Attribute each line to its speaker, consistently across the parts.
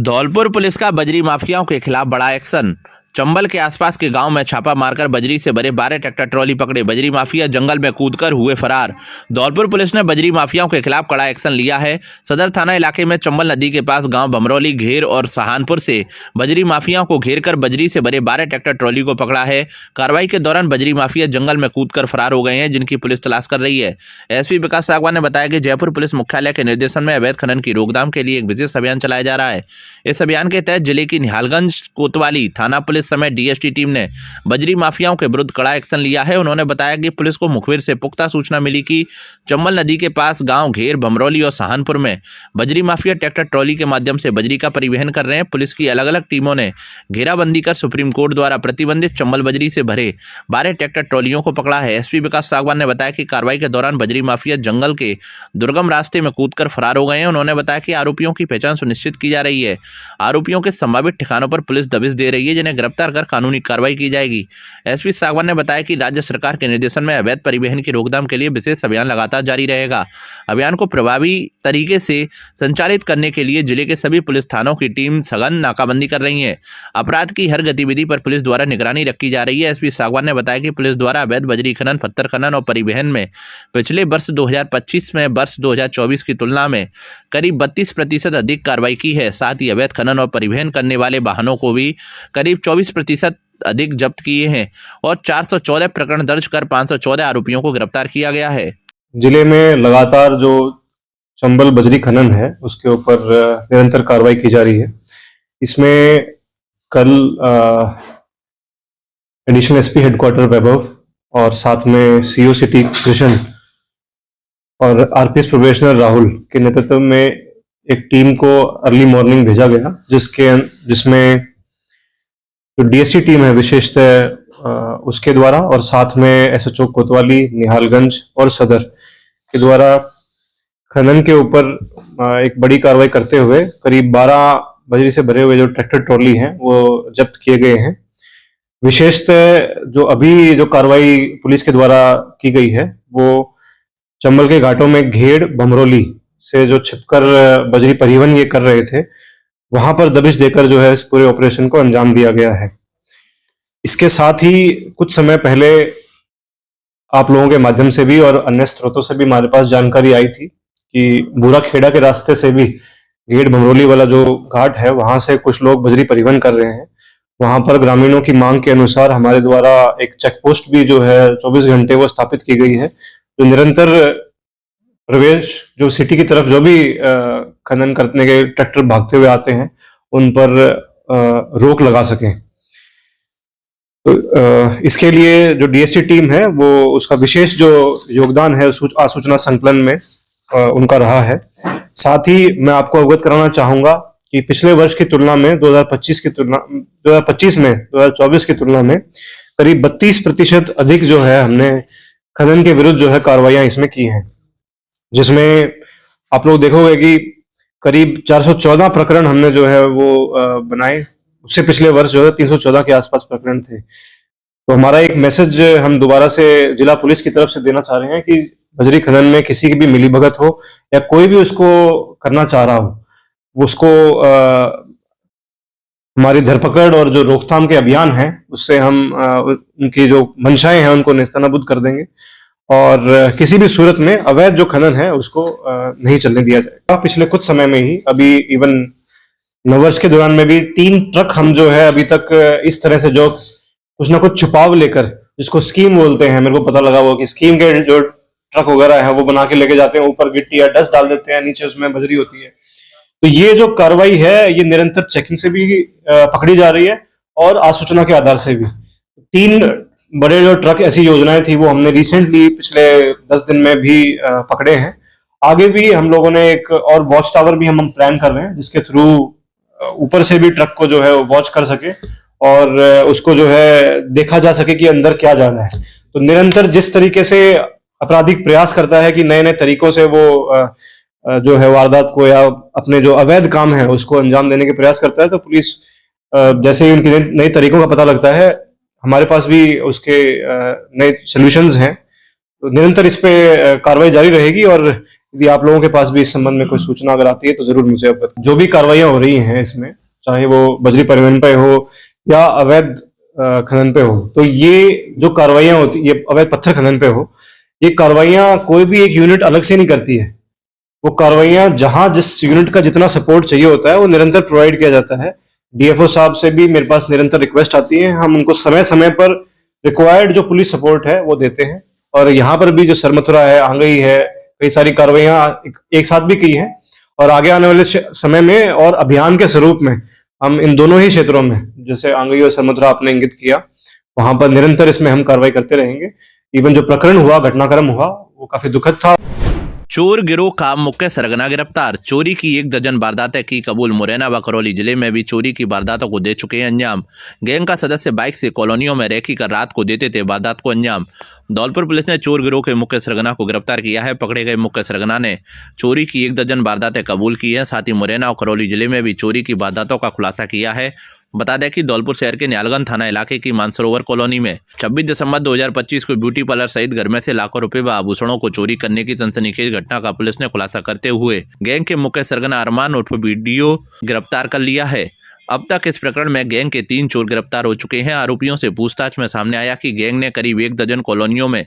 Speaker 1: Dholpur police का बजरी माफियाओं के खिलाफ बड़ा एक्शन। चंबल के आसपास के गांव में छापा मारकर बजरी से भरे 12 ट्रैक्टर ट्रॉली पकड़े। बजरी माफिया जंगल में कूदकर हुए फरार। धौलपुर पुलिस ने बजरी माफियाओं के खिलाफ कड़ा एक्शन लिया है। सदर थाना इलाके में चंबल नदी के पास गांव भमरौली, घेर और सहानपुर से बजरी माफियाओं को घेर कर बजरी से भरे 12 ट्रैक्टर ट्रॉली को पकड़ा है। कार्रवाई के दौरान बजरी माफिया जंगल में कूदकर फरार हो गए हैं, जिनकी पुलिस तलाश कर रही है। एसपी विकास सागवान ने बताया कि जयपुर पुलिस मुख्यालय के निर्देशन में अवैध खनन की रोकथाम के लिए एक विशेष अभियान चलाया जा रहा है। इस अभियान के तहत जिले की निहालगंज, कोतवाली थाना पुलिस समेत डीएसटी टीम ने बजरी माफियाओं के विरुद्ध कड़ा एक्शन लिया है। उन्होंने बताया कि पुलिस को मुखबिर से पुख्ता सूचना मिली कि चंबल नदी के पास गांव घेर, भमरौली और सहानपुर में बजरी माफिया ट्रैक्टर ट्रॉली के माध्यम से बजरी का परिवहन कर रहे हैं। पुलिस की अलग अलग टीमों ने घेराबंदी कर सुप्रीम कोर्ट द्वारा प्रतिबंधित चंबल बजरी से भरे 12 ट्रैक्टर ट्रॉलियों को पकड़ा है। एसपी विकास सागवान ने बताया कि कार्रवाई के दौरान बजरी माफिया जंगल के दुर्गम रास्ते में कूदकर फरार हो गए हैं। उन्होंने बताया कि आरोपियों की पहचान सुनिश्चित की जा रही है। आरोपियों के संभावित ठिकानों पर पुलिस दबिश दे रही है, जिन्हें गिरफ्तार कर कानूनी कार्रवाई की जाएगी। एसपी सागवान ने बताया कि राज्य सरकार के निर्देशन में अवैध परिवहन की रोकथाम के लिए विशेष अभियान लगातार जारी रहेगा। अभियान को प्रभावी तरीके से संचालित करने के लिए जिले के सभी पुलिस थानों की टीम सघन नाकाबंदी कर रही है। अपराध की हर गतिविधि पर पुलिस द्वारा निगरानी रखी जा रही है। एसपी सागवान ने बताया कि पुलिस द्वारा अवैध बजरी खनन, पत्थर खनन और परिवहन में पिछले वर्ष 2025 में वर्ष 2024 की तुलना में करीब 32% अधिक कार्रवाई की है। साथ ही अवैध खनन और परिवहन करने वाले वाहनों को भी करीब 24% अधिक जब्त किए हैं और 414 प्रकरण दर्ज कर 514 आरोपियों को गिरफ्तार किया गया है।
Speaker 2: जिले में लगातार जो चंबल बजरी खनन है उसके ऊपर निरंतर कार्रवाई की जा रही है। इसमें कल एडिशनल एसपी हेडक्वार्टर वैभव और साथ में सीओ सिटी कृष्ण और आरपीएस प्रोबेशनर राहुल के नेतृत्व में एक टीम को अर्ली मॉर्निंग भेजा गया, जिसमें जो डीएसटी टीम है विशेषतः उसके द्वारा और साथ में एसएचओ कोतवाली, निहालगंज और सदर के द्वारा खनन के ऊपर एक बड़ी कार्रवाई करते हुए करीब 12 बजरी से भरे हुए जो ट्रैक्टर ट्रॉली हैं वो जब्त किए गए हैं। विशेषतः जो अभी जो कार्रवाई पुलिस के द्वारा की गई है वो चंबल के घाटों में घेर, भमरौली से जो छिपकर बजरी परिवहन ये कर रहे थे, वहां पर दबिश देकर जो है इस पूरे ऑपरेशन को अंजाम दिया गया है। इसके साथ ही कुछ समय पहले आप लोगों के माध्यम से भी और अन्य स्रोतों से भी हमारे पास जानकारी आई थी कि बुरा खेड़ा के रास्ते से भी घेर भमरौली वाला जो घाट है वहां से कुछ लोग बजरी परिवहन कर रहे हैं। वहां पर ग्रामीणों की मांग के अनुसार हमारे द्वारा एक चेक पोस्ट भी जो है 24 घंटे वो स्थापित की गई है, जो निरंतर प्रवेश जो सिटी की तरफ जो भी खनन करने के ट्रैक्टर भागते हुए आते हैं उन पर रोक लगा सकें। तो इसके लिए जो डीएसटी टीम है वो उसका विशेष जो योगदान है आसूचना संकलन में उनका रहा है। साथ ही मैं आपको अवगत कराना चाहूंगा कि पिछले वर्ष की तुलना में 2025 में 2024 की तुलना में करीब 32% अधिक जो है हमने खनन के विरुद्ध जो है कार्रवाइयां इसमें की हैं, जिसमें आप लोग देखोगे कि करीब 414 प्रकरण हमने जो है वो बनाए। उससे पिछले वर्ष जो है 314 के आसपास प्रकरण थे। तो हमारा एक मैसेज हम दोबारा से जिला पुलिस की तरफ से देना चाह रहे हैं कि बजरी खनन में किसी की भी मिलीभगत हो या कोई भी उसको करना चाह रहा हो, उसको हमारी धरपकड़ और जो रोकथाम के अभियान है उससे हम उनकी जो मंशाएं हैं उनको नेस्तनाबूद कर देंगे और किसी भी सूरत में अवैध जो खनन है उसको नहीं चलने दिया जाएगा। पिछले कुछ समय में ही अभी इवन नववर्ष के दौरान में भी 3 ट्रक हम जो है अभी तक इस तरह से जो कुछ ना कुछ छुपाव लेकर, जिसको स्कीम बोलते हैं, मेरे को पता लगा वो कि स्कीम के जो ट्रक वगैरह है वो बना के लेके जाते हैं, ऊपर गिट्टी या डस्ट डाल देते हैं, नीचे उसमें बजरी होती है। तो ये जो कार्रवाई है ये निरंतर चेकिंग से भी पकड़ी जा रही है और आसूचना के आधार से भी। 3 बड़े जो ट्रक ऐसी योजनाएं थी वो हमने रिसेंटली पिछले 10 दिन में भी पकड़े हैं। आगे भी हम लोगों ने एक और वॉच टावर भी हम प्लान कर रहे हैं, जिसके थ्रू ऊपर से भी ट्रक को जो है वॉच कर सके और उसको जो है देखा जा सके कि अंदर क्या जा रहा है। तो निरंतर जिस तरीके से आपराधिक प्रयास करता है कि नए नए तरीकों से वो जो है वारदात को या अपने जो अवैध काम है उसको अंजाम देने के प्रयास करता है, तो पुलिस जैसे ही उनकी नए तरीकों का पता लगता है हमारे पास भी उसके नए सॉल्यूशंस हैं। तो निरंतर इस पे कार्रवाई जारी रहेगी और यदि आप लोगों के पास भी इस संबंध में कोई सूचना अगर आती है तो जरूर मुझे अवगत। जो भी कार्रवाइयां हो रही हैं इसमें, चाहे वो बजरी परिवहन पे हो या अवैध खनन पे हो, तो ये जो कार्रवाइयां होती, ये अवैध पत्थर खनन पे हो, ये कार्रवाइयां कोई भी एक यूनिट अलग से नहीं करती है। वो कार्रवाइयां जहां जिस यूनिट का जितना सपोर्ट चाहिए होता है वो निरंतर प्रोवाइड किया जाता है। डीएफओ साहब से भी मेरे पास निरंतर रिक्वेस्ट आती है, हम उनको समय समय पर रिक्वायर्ड जो पुलिस सपोर्ट है वो देते हैं। और यहाँ पर भी जो सरमथुरा है, आंगई है, कई सारी कार्रवाइयां एक साथ भी की हैं। और आगे आने वाले समय में और अभियान के स्वरूप में हम इन दोनों ही क्षेत्रों में, जैसे आंगई और सरमथुरा आपने इंगित किया, वहां पर निरंतर इसमें हम कार्रवाई करते रहेंगे। इवन जो प्रकरण हुआ, घटनाक्रम हुआ, वो काफी दुखद था।
Speaker 1: चोर गिरोह का मुख्य सरगना गिरफ्तार। चोरी की 1 दर्जन वारदातें की कबूल। मुरैना व करौली जिले में भी चोरी की वारदातों को दे चुके हैं अंजाम। गैंग का सदस्य बाइक से कॉलोनियों में रेकी कर रात को देते थे वारदात को अंजाम। धौलपुर पुलिस ने चोर गिरोह के मुख्य सरगना को गिरफ्तार किया है। पकड़े गए मुख्य सरगना ने चोरी की 1 दर्जन वारदातें कबूल की हैं। साथ ही मुरैना और करौली जिले में भी चोरी की वारदातों का खुलासा किया है। बता दें कि धौलपुर शहर के न्यालगंज थाना इलाके की मानसरोवर कॉलोनी में 26 दिसंबर 2025 को ब्यूटी पार्लर सहित घर में से लाखों रुपए व आभूषणों को चोरी करने की सनसनीखेज घटना का पुलिस ने खुलासा करते हुए गैंग के मुख्य सरगना अरमान उर्फ वीडियो गिरफ्तार कर लिया है। अब तक इस प्रकरण में गैंग के 3 चोर गिरफ्तार हो चुके हैं। आरोपियों से पूछताछ में सामने आया कि गैंग ने करीब 1 दर्जन कॉलोनियों में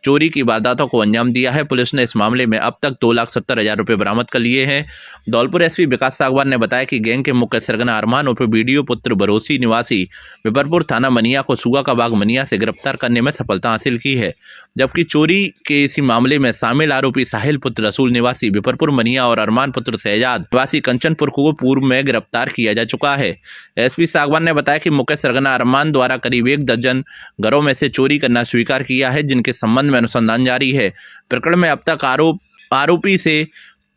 Speaker 1: चोरी की वारदातों को अंजाम दिया है। पुलिस ने इस मामले में अब तक 2,70,000 रुपये बरामद कर लिए हैं। धौलपुर एसपी विकास सागवान ने बताया कि गैंग के मुख्य सरगना अरमान उर्फ वीडियो पुत्र भरोसी निवासी विपरपुर थाना मनिया को सुगा का बाग मनिया से गिरफ्तार करने में सफलता हासिल की है, जबकि चोरी के इसी मामले में शामिल आरोपी साहिल पुत्र रसूल निवासी विपरपुर मनिया और अरमान पुत्र शहजाद निवासी कंचनपुर को पूर्व में गिरफ्तार किया जा चुका है। एसपी सागवान ने बताया कि मुख्य सरगना अरमान द्वारा करीब 1 दर्जन घरों में से चोरी करना स्वीकार किया है, जिनके संबंध में अनुसंधान जारी है। प्रकरण में अब तक आरोपी से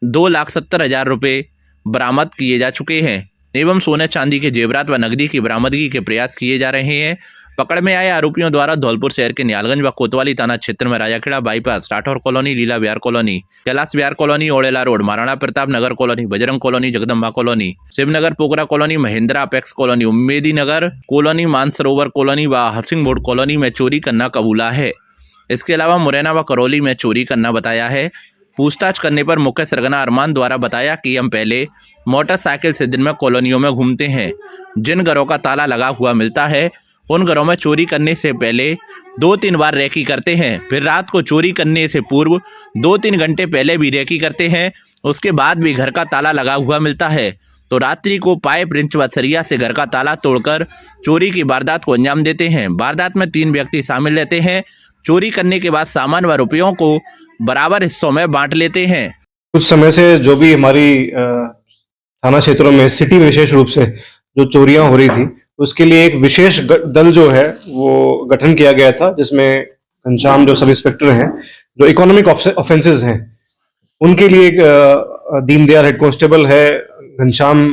Speaker 1: 2,70,000 रुपये बरामद किए जा चुके हैं एवं सोने चांदी के जेवरात व नकदी की बरामदगी के प्रयास किए जा रहे हैं। पकड़ में आए आरोपियों द्वारा धौलपुर शहर के न्यालगंज व कोतवाली थाना क्षेत्र में Rajakhera bypass, Rathore colony, Leela Vihar colony, Kailash Vihar colony, Odela road, Maharana Pratap Nagar colony, Bajrang colony, Jagdamba colony, Shivnagar Pokhra colony, Mahindra apex colony, Ummedi Nagar colony, Mansarovar colony व हाउसिंग बोर्ड कॉलोनी में चोरी करना कबूला है। इसके अलावा मुरैना व करौली में चोरी करना बताया है। पूछताछ करने पर मुख्य सरगना अरमान द्वारा बताया कि हम पहले मोटरसाइकिल से दिन में कॉलोनियों में घूमते हैं। जिन घरों का ताला लगा हुआ मिलता है उन घरों में चोरी करने से पहले 2-3 बार रेकी करते हैं। फिर रात को चोरी करने से पूर्व 2-3 घंटे पहले भी रेकी करते हैं। उसके बाद भी घर का ताला लगा हुआ मिलता है तो रात्रि को पाइप, रिंच व सरिया से घर का ताला तोड़कर चोरी की वारदात को अंजाम देते हैं। वारदात में 3 व्यक्ति शामिल रहते हैं। चोरी करने के बाद सामान व रुपयों को बराबर हिस्सों में बांट लेते हैं।
Speaker 2: कुछ समय से जो भी हमारी थाना क्षेत्रों में सिटी विशेष रूप से जो चोरियां हो रही थी, उसके लिए एक विशेष दल जो है वो गठन किया गया था, जिसमें घनश्याम जो सब इंस्पेक्टर हैं, जो इकोनॉमिक ऑफेंसेस हैं उनके लिए एक दीनदयाल हेड कांस्टेबल है, घनश्याम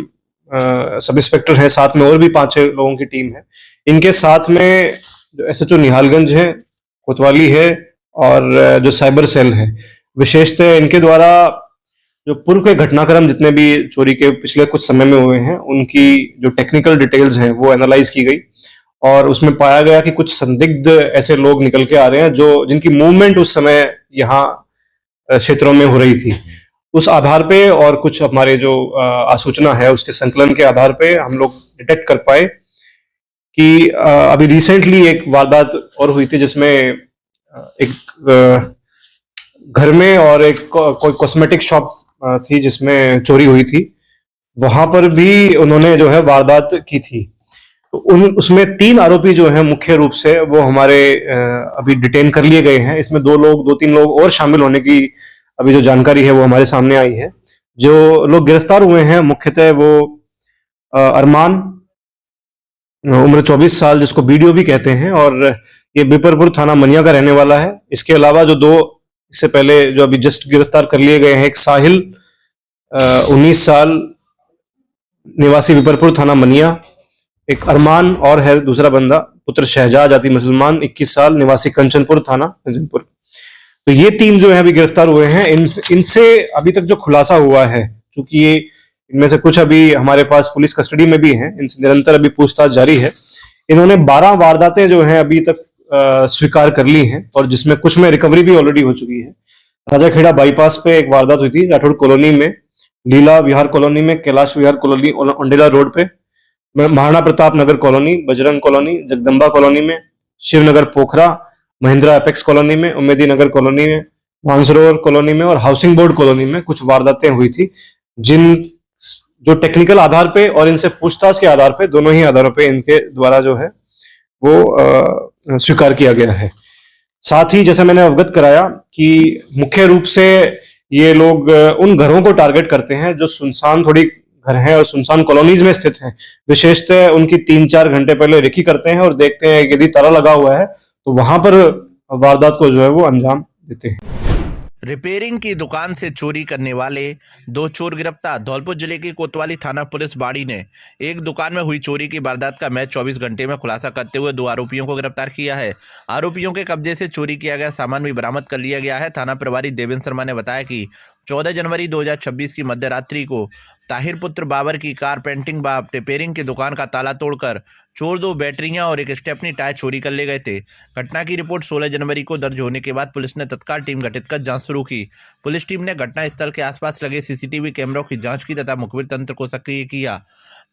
Speaker 2: सब इंस्पेक्टर है, साथ में और भी 5-6 लोगों की टीम है। इनके साथ में जो एसएचओ निहालगंज है, कोतवाली है और जो साइबर सेल है, विशेषतः इनके द्वारा जो पूर्व के घटनाक्रम जितने भी चोरी के पिछले कुछ समय में हुए हैं उनकी जो टेक्निकल डिटेल्स हैं वो एनालाइज की गई और उसमें पाया गया कि कुछ संदिग्ध ऐसे लोग निकल के आ रहे हैं जो जिनकी मूवमेंट उस समय यहाँ क्षेत्रों में हो रही थी। उस आधार पे और कुछ हमारे जो आसूचना है उसके संकलन के आधार पे हम लोग डिटेक्ट कर पाए कि अभी रिसेंटली एक वारदात और हुई थी जिसमें एक घर में और एक कोई कॉस्मेटिक शॉप थी जिसमें चोरी हुई थी, वहां पर भी उन्होंने जो है वारदात की थी। तो उसमें 3 आरोपी जो है मुख्य रूप से वो हमारे अभी डिटेन कर लिए गए हैं। इसमें 2-3 लोग और शामिल होने की अभी जो जानकारी है वो हमारे सामने आई है। जो लोग गिरफ्तार हुए हैं मुख्यतः वो अरमान, उम्र 24 साल, जिसको वीडियो भी कहते हैं, और ये बिपरपुर थाना मनिया का रहने वाला है। इसके अलावा जो 2 इससे पहले जो अभी जस्ट गिरफ्तार कर लिए गए हैं, एक साहिल 19 साल निवासी विपरपुर थाना मनिया, एक अरमान और है दूसरा बंदा पुत्र शहजाद जाति मुसलमान 21 साल निवासी कंचनपुर थाना कंचनपुर। तो ये 3 जो है अभी गिरफ्तार हुए हैं। इनसे अभी तक जो खुलासा हुआ है, क्योंकि ये इनमें से कुछ अभी हमारे पास पुलिस कस्टडी में भी हैं, इनसे निरंतर अभी पूछताछ जारी है। इन्होंने 12 वारदातें जो हैं अभी तक स्वीकार कर ली हैं और जिसमें कुछ में रिकवरी भी ऑलरेडी हो चुकी है। राजाखेड़ा बाईपास पे एक वारदात हुई थी राठौड़ कॉलोनी में, लीला विहार कॉलोनी में, कैलाश विहार कॉलोनी ओंडेला रोड पे, Maharana Pratap Nagar colony, Bajrang colony, Jagdamba colony में, शिवनगर पोखरा, महिंद्रा एपेक्स कॉलोनी में, उमेदी नगर कॉलोनी में, मानसरोवर कॉलोनी में और हाउसिंग बोर्ड कॉलोनी में कुछ वारदातें हुई थी, जिन जो टेक्निकल आधार पे और इनसे पूछताछ के आधार पे, दोनों ही आधारों पे इनके द्वारा जो है वो स्वीकार किया गया है। साथ ही जैसे मैंने अवगत कराया कि मुख्य रूप से ये लोग उन घरों को टारगेट करते हैं जो सुनसान थोड़ी घर हैं और सुनसान कॉलोनीज में स्थित हैं। विशेषतः उनकी 3-4 घंटे पहले रेकी करते हैं और देखते हैं कि यदि ताला लगा हुआ है तो वहां पर वारदात को जो है वो अंजाम देते हैं।
Speaker 1: रिपेयरिंग की दुकान से चोरी करने वाले 2 चोर गिरफ्तार। धौलपुर जिले की कोतवाली थाना पुलिस बाड़ी ने एक दुकान में हुई चोरी की वारदात का महज 24 घंटे में खुलासा करते हुए 2 आरोपियों को गिरफ्तार किया है। आरोपियों के कब्जे से चोरी किया गया सामान भी बरामद कर लिया गया है। थाना प्रभारी देवेंद्र शर्मा ने बताया कि 14 जनवरी 2026 की मध्यरात्रि को ताहिर पुत्र बाबर की कार पेंटिंग व रिपेयरिंग की दुकान का ताला तोड़कर चोर 2 बैटरियां और एक स्टेपनी टायर चोरी कर ले गए थे। घटना की रिपोर्ट 16 जनवरी को दर्ज होने के बाद पुलिस ने तत्काल टीम गठित कर जांच शुरू की। पुलिस टीम ने घटनास्थल के आसपास लगे सीसीटीवी कैमरों की जांच की तथा मुखबिर तंत्र को सक्रिय किया।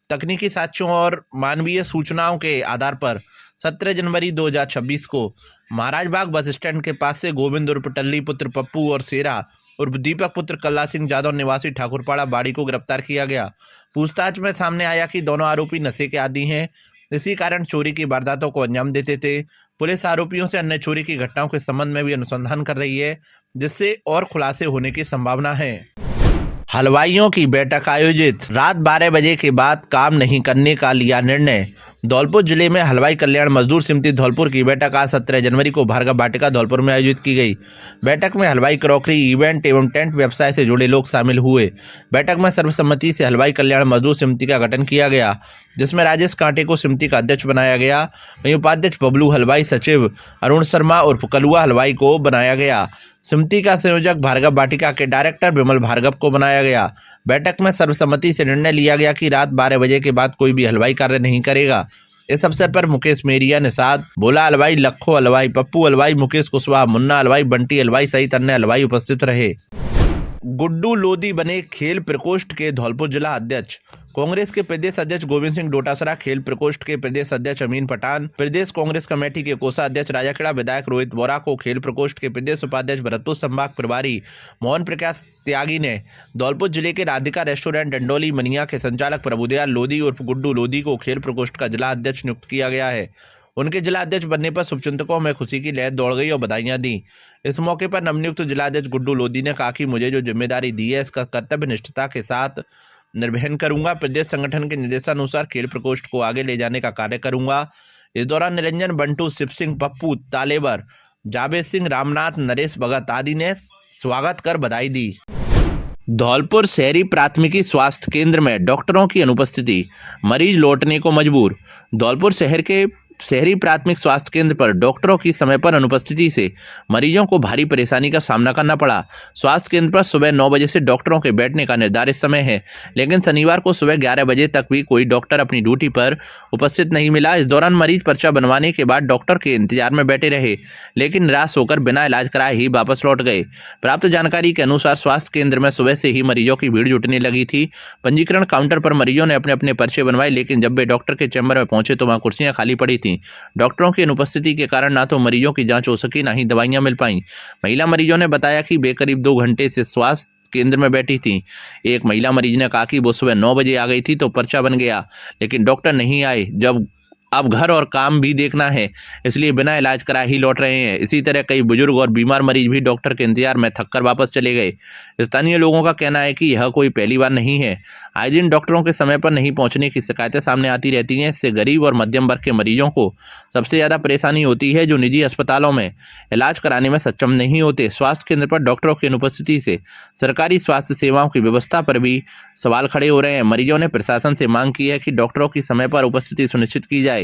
Speaker 1: तकनीकी साक्ष्यों और मानवीय सूचनाओं के आधार पर 17 जनवरी 2026 को महाराजबाग बस स्टैंड के पास से गोविंद उर्फ टल्ली पुत्र पप्पू और शेरा उर्फ दीपक पुत्र कल्ला सिंह यादव निवासी ठाकुरपाड़ा बाड़ी को गिरफ्तार किया गया। पूछताछ में सामने आया कि दोनों आरोपी नशे के आदी हैं, इसी कारण चोरी की वारदातों को अंजाम देते थे। पुलिस आरोपियों से अन्य चोरी की घटनाओं के संबंध में भी अनुसंधान कर रही है, जिससे और खुलासे होने की संभावना है। हलवाइयों की बैठक आयोजित। रात 12 बजे के बाद काम नहीं करने का लिया निर्णय। धौलपुर जिले में हलवाई कल्याण मजदूर समिति धौलपुर की बैठक आज 17 जनवरी को भार्गव वाटिका धौलपुर में आयोजित की गई। बैठक में हलवाई क्रॉकरी इवेंट एवं टेंट व्यवसाय से जुड़े लोग शामिल हुए। बैठक में सर्वसम्मति से हलवाई कल्याण मजदूर समिति का गठन किया गया, जिसमें राजेश कांटे को समिति का अध्यक्ष बनाया गया। वहीं उपाध्यक्ष बबलू हलवाई, सचिव अरुण शर्मा उर्फ कलुआ हलवाई को बनाया गया। समिति का संयोजक भार्गव वाटिका के डायरेक्टर विमल भार्गव को बनाया गया। बैठक में सर्वसम्मति से निर्णय लिया गया कि रात 12 बजे के बाद कोई भी हलवाई कार्य नहीं करेगा। इस अवसर पर मुकेश मेरिया, निषाद, भोला हलवाई, लखो हलवाई, पप्पू हलवाई, मुकेश कुशवाहा, मुन्ना हलवाई, बंटी हलवाई सहित अन्य हलवाई उपस्थित रहे। गुड्डू लोधी बने खेल प्रकोष्ठ के धौलपुर जिला अध्यक्ष। कांग्रेस के प्रदेश अध्यक्ष गोविंद सिंह डोटासरा, खेल प्रकोष्ठ के प्रदेश अध्यक्ष अमीन पठान, प्रदेश कांग्रेस कमेटी के कोषाध्यक्ष राजाखेड़ा विधायक रोहित बोरा को खेल प्रकोष्ठ के प्रदेश उपाध्यक्ष भरतपुर संभाग प्रभारी मोहन प्रकाश त्यागी ने धौलपुर जिले के राधिका रेस्टोरेंट डंडोली मनिया के संचालक प्रभुदयाल लोधी उर्फ गुड्डू लोधी को खेल प्रकोष्ठ का जिला अध्यक्ष नियुक्त किया गया है। उनके जिला अध्यक्ष बनने पर शुभचिंतकों में खुशी की लहर दौड़ गई और बधाइयां दी। इस मौके पर नवनियुक्त जिलाध्यक्ष गुड्डू लोधी ने कहा कि मुझे जो जिम्मेदारी दी है इसका कर्तव्य निष्ठता के साथ निर्वहन करूंगा। प्रदेश संगठन के निर्देशानुसार खेल प्रकोष्ठ को आगे ले जाने का कार्य करूंगा। इस दौरान निरंजन, बंटू, शिव सिंह, पप्पू, तालेबर, जावेद सिंह, रामनाथ, नरेश भगत आदि ने स्वागत कर बधाई दी। धौलपुर शहरी प्राथमिकी स्वास्थ्य केंद्र में डॉक्टरों की अनुपस्थिति, मरीज लौटने को मजबूर। धौलपुर शहर के शहरी प्राथमिक स्वास्थ्य केंद्र पर डॉक्टरों की समय पर अनुपस्थिति से मरीजों को भारी परेशानी का सामना करना पड़ा। स्वास्थ्य केंद्र पर सुबह 9 बजे से डॉक्टरों के बैठने का निर्धारित समय है, लेकिन शनिवार को सुबह 11 बजे तक भी कोई डॉक्टर अपनी ड्यूटी पर उपस्थित नहीं मिला। इस दौरान मरीज पर्चा बनवाने के बाद डॉक्टर के इंतजार में बैठे रहे, लेकिन निराश होकर बिना इलाज कराए ही वापस लौट गए। प्राप्त जानकारी के अनुसार स्वास्थ्य केंद्र में सुबह से ही मरीजों की भीड़ जुटने लगी थी। पंजीकरण काउंटर पर मरीजों ने अपने अपने पर्चे बनवाए, लेकिन जब वे डॉक्टर के चैम्बर में पहुंचे तो वहां कुर्सियां खाली पड़ी थी। डॉक्टरों की अनुपस्थिति के कारण ना तो मरीजों की जांच हो सकी, ना ही दवाइयां मिल पाईं। महिला मरीजों ने बताया कि वे करीब 2 घंटे से स्वास्थ्य केंद्र में बैठी थी। एक महिला मरीज ने कहा कि वो सुबह 9 बजे आ गई थी तो पर्चा बन गया, लेकिन डॉक्टर नहीं आए। अब घर और काम भी देखना है, इसलिए बिना इलाज कराए ही लौट रहे हैं। इसी तरह कई बुजुर्ग और बीमार मरीज भी डॉक्टर के इंतजार में थककर वापस चले गए। स्थानीय लोगों का कहना है कि यह कोई पहली बार नहीं है। आए दिन डॉक्टरों के समय पर नहीं पहुंचने की शिकायतें सामने आती रहती हैं। इससे गरीब और मध्यम वर्ग के मरीजों को सबसे ज़्यादा परेशानी होती है, जो निजी अस्पतालों में इलाज कराने में सक्षम नहीं होते। स्वास्थ्य केंद्र पर डॉक्टरों की अनुपस्थिति से सरकारी स्वास्थ्य सेवाओं की व्यवस्था पर भी सवाल खड़े हो रहे हैं। मरीजों ने प्रशासन से मांग की है कि डॉक्टरों की समय पर उपस्थिति सुनिश्चित की जाए,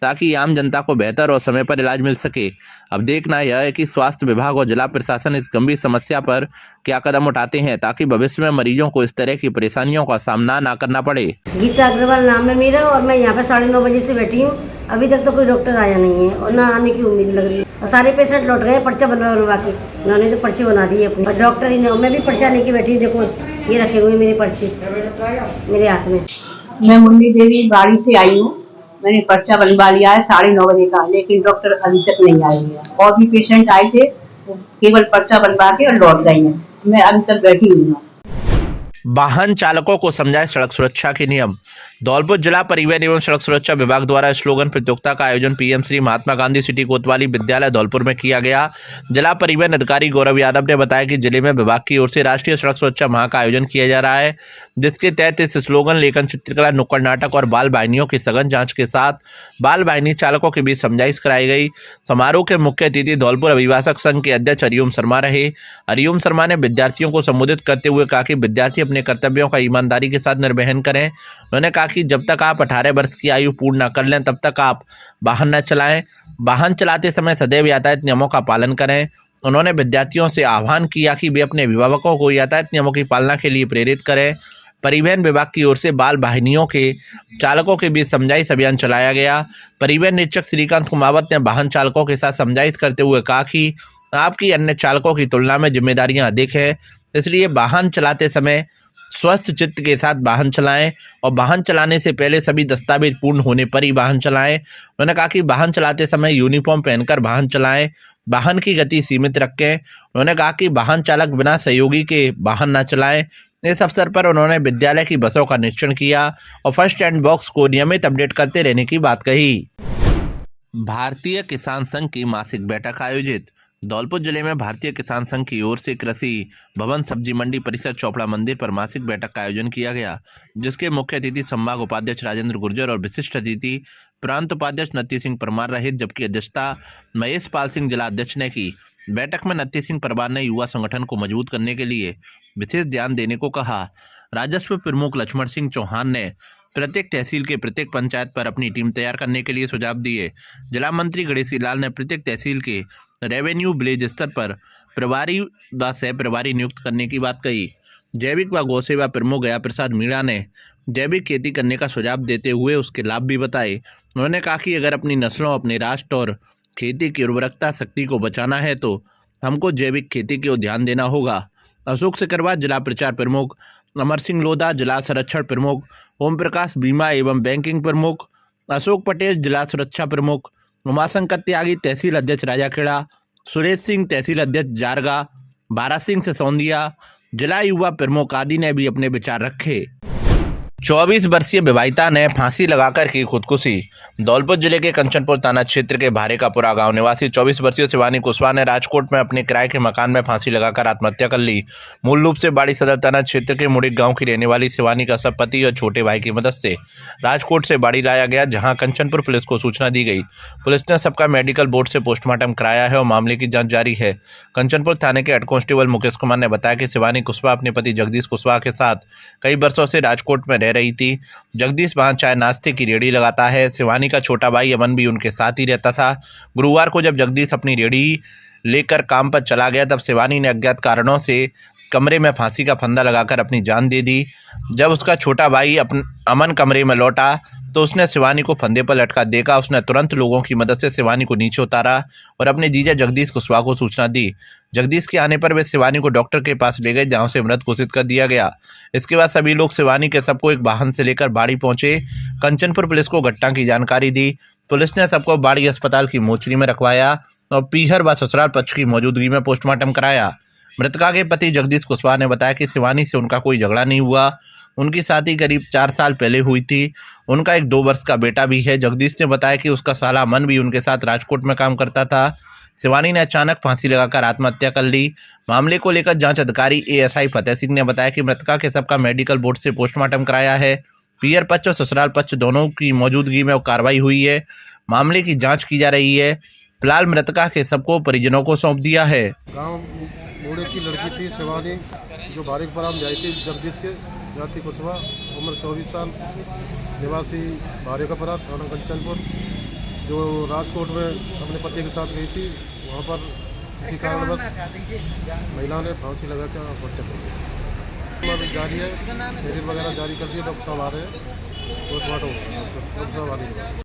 Speaker 1: ताकि आम जनता को बेहतर और समय पर इलाज मिल सके। अब देखना यह है कि स्वास्थ्य विभाग और जिला प्रशासन इस गंभीर समस्या पर क्या कदम उठाते हैं, ताकि भविष्य में मरीजों को इस तरह की परेशानियों का सामना ना करना पड़े।
Speaker 3: गीता अग्रवाल नाम है मेरा और मैं यहाँ पे 9:30 बजे से बैठी हूँ। अभी तक तो कोई डॉक्टर आया नहीं है और ना आने की उम्मीद लग रही है। और सारे पेशेंट लौट गए पर्चा बनवा के, उन्होंने तो पर्ची बना दी है अपनी। और डॉक्टर ही नहीं, मैं भी पर्चा लेके बैठी हूँ, देखो ये रखे हुए मेरे पर्चे मेरे हाथ में।
Speaker 4: मैं मुन्नी देवी बाड़ी से आई हूँ। मैंने पर्चा बनवा लिया है 9:30 बजे का, लेकिन डॉक्टर अभी तक नहीं आए हैं। और भी पेशेंट आए थे, वो केवल पर्चा बनवा के और लौट गए हैं। मैं अभी तक बैठी हुई हूँ।
Speaker 1: वाहन चालकों को समझाए सड़क सुरक्षा के नियम। धौलपुर जिला परिवहन एवं सड़क सुरक्षा विभाग द्वारा स्लोगन प्रतियोगिता का आयोजन पीएम श्री महात्मा गांधी सिटी कोतवाली विद्यालय धौलपुर में किया गया। जिला परिवहन अधिकारी गौरव यादव ने बताया कि जिले में विभाग की ओर से राष्ट्रीय सड़क सुरक्षा माह का आयोजन किया जा रहा है, जिसके तहत इस स्लोगन, लेखन, चित्रकला, नुक्कड़ नाटक और बाल वाहिनियों की सघन जांच के साथ बाल वाहिनी चालकों के बीच समझाइश कराई गई। समारोह के मुख्य अतिथि धौलपुर अभिभाषक संघ के अध्यक्ष हरिओम शर्मा रहे। हरिओम शर्मा ने विद्यार्थियों को संबोधित करते हुए कहा कि विद्यार्थी अपने कर्तव्यों का ईमानदारी के साथ निर्वहन करें। उन्होंने कहा कि जब तक आप 18 वर्ष की आयु पूर्ण न कर लें तब तक आप वाहन न चलाएं। वाहन चलाते समय सदैव यातायात नियमों का पालन करें। उन्होंने विद्यार्थियों से आह्वान किया कि वे अपने अभिभावकों को यातायात नियमों की पालना के लिए प्रेरित करें। परिवहन विभाग की ओर से बाल वाहिनियों के चालकों के बीच समझाइश अभियान चलाया गया। परिवहन निरीक्षक श्रीकांत कुमावत ने वाहन चालकों के साथ समझाइश करते हुए कहा कि आपकी अन्य चालकों की तुलना में जिम्मेदारियां अधिक है, इसलिए वाहन चलाते समय स्वस्थ चित्त के साथ वाहन चलाएं और वाहन चलाने से पहले सभी दस्तावेज पूर्ण होने पर ही वाहन चलाएं। उन्होंने कहा कि वाहन चलाते समय यूनिफॉर्म पहनकर वाहन चलाएं, वाहन की गति सीमित रखें। उन्होंने कहा कि वाहन चालक बिना सहयोगी के वाहन न चलाएं। इस अवसर पर उन्होंने विद्यालय की बसों का निरीक्षण किया और फर्स्ट एड बॉक्स को नियमित अपडेट करते रहने की बात कही। भारतीय किसान संघ की मासिक बैठक आयोजित। धौलपुर जिले में भारतीय किसान संघ की ओर से कृषि भवन सब्जी मंडी परिसर चौपड़ा मंदिर पर मासिक बैठक का आयोजन किया गया, जिसके मुख्य अतिथि संभाग उपाध्यक्ष राजेंद्र गुर्जर और विशिष्ट अतिथि प्रांत उपाध्यक्ष नत्ती सिंह परमार रहे, जबकि अध्यक्षता महेश पाल सिंह जिला अध्यक्ष ने की। बैठक में नत्ती सिंह परमार ने युवा संगठन को मजबूत करने के लिए विशेष ध्यान देने को कहा। राजस्व प्रमुख लक्ष्मण सिंह चौहान ने प्रत्येक तहसील के प्रत्येक पंचायत पर अपनी टीम तैयार करने के लिए सुझाव दिए। जिला मंत्री गणेशी लाल ने प्रत्येक तहसील के रेवेन्यू विलेज स्तर पर प्रभारी व सह प्रभारी नियुक्त करने की बात कही। जैविक व गौ सेवा प्रमुख गया प्रसाद मीणा ने जैविक खेती करने का सुझाव देते हुए उसके लाभ भी बताए। उन्होंने कहा कि अगर अपनी नस्लों, अपने राष्ट्र और खेती की उर्वरकता शक्ति को बचाना है तो हमको जैविक खेती की ओर ध्यान देना होगा। अशोक सिकरवार जिला प्रचार प्रमुख, अमर सिंह लोधा जिला संरक्षण प्रमुख, ओम प्रकाश बीमा एवं बैंकिंग प्रमुख, अशोक पटेल जिला सुरक्षा प्रमुख, उमाशंकर त्यागी तहसील अध्यक्ष राजाखेड़ा, सुरेश सिंह तहसील अध्यक्ष जारगा, बारा सिंह सिसोदिया जिला युवा प्रमुख आदि ने भी अपने विचार रखे। 24 वर्षीय विवाहिता ने फांसी लगाकर की खुदकुशी। धौलपुर जिले के कंचनपुर थाना क्षेत्र के भारेकापुरा गांव निवासी 24 वर्षीय शिवानी कुशवाहा ने राजकोट में अपने किराए के मकान में फांसी लगाकर आत्महत्या कर ली। मूल रूप से बाड़ी सदर थाना क्षेत्र के मुड़िक गांव की रहने वाली शिवानी का सब पति और छोटे भाई की मदद से राजकोट से बाड़ी लाया गया, जहाँ कंचनपुर पुलिस को सूचना दी गई। पुलिस ने सबका मेडिकल बोर्ड से पोस्टमार्टम कराया है और मामले की जाँच जारी है। कंचनपुर थाने के हेड कांस्टेबल मुकेश कुमार ने बताया कि शिवानी कुशवाहा अपने पति जगदीश कुशवाहा के साथ कई वर्षों से राजकोट में रह रही थी। जगदीश वहां चाय नाश्ते की रेहड़ी लगाता है। शिवानी का छोटा भाई अमन भी उनके साथ ही रहता था। गुरुवार को जब जगदीश अपनी रेहड़ी लेकर काम पर चला गया, तब शिवानी ने अज्ञात कारणों से कमरे में फांसी का फंदा लगाकर अपनी जान दे दी। जब उसका छोटा भाई अमन कमरे में लौटा तो उसने शिवानी को फंदे पर लटका देखा। उसने तुरंत लोगों की मदद से शिवानी को नीचे उतारा और अपने जीजा जगदीश कुशवाहा को सूचना दी। जगदीश के आने पर वे शिवानी को डॉक्टर के पास ले गए, जहां उसे मृत घोषित कर दिया गया। इसके बाद सभी लोग शिवानी के सबको एक वाहन से लेकर बाड़ी पहुंचे। कंचनपुर पुलिस को घटना की जानकारी दी। पुलिस ने सबको बाड़ी अस्पताल की मोचरी में रखवाया और पीहर व ससुराल पक्ष की मौजूदगी में पोस्टमार्टम कराया। मृतका के पति जगदीश कुशवाहा ने बताया कि शिवानी से उनका कोई झगड़ा नहीं हुआ। उनकी शादी करीब 4 साल पहले हुई थी। उनका एक 2 वर्ष का बेटा भी है। जगदीश ने बताया कि उसका साला अमन भी उनके साथ राजकोट में काम करता था। शिवानी ने अचानक फांसी लगाकर आत्महत्या कर ली। मामले को लेकर जांच अधिकारी एएसआई फतेह सिंह ने बताया कि मृतका के सबका मेडिकल बोर्ड से पोस्टमार्टम कराया है। पीयर पक्ष और ससुराल पक्ष दोनों की मौजूदगी में कार्रवाई हुई है। मामले की जाँच की जा रही है। फिलहाल मृतका के सबको परिजनों को सौंप दिया है।
Speaker 5: गाँव बूढ़े की लड़की थी शिवानी, जो भारेकापुरा में आई थी जगदीश के जाति कुशवाहा, उम्र 24 साल, निवासी भारेकापुरा थाना कंचनपुर, जो राजकोट में अपने पति के साथ गई थी। वहाँ पर किसी कारणवश महिला ने फांसी लगा कर आत्महत्या कर दी। जारी है, वगैरह जारी कर दिए। डॉक्टर साहब आ रहे हैं, पोस्टमार्टम डॉक्टर साहब आ रहे हैं।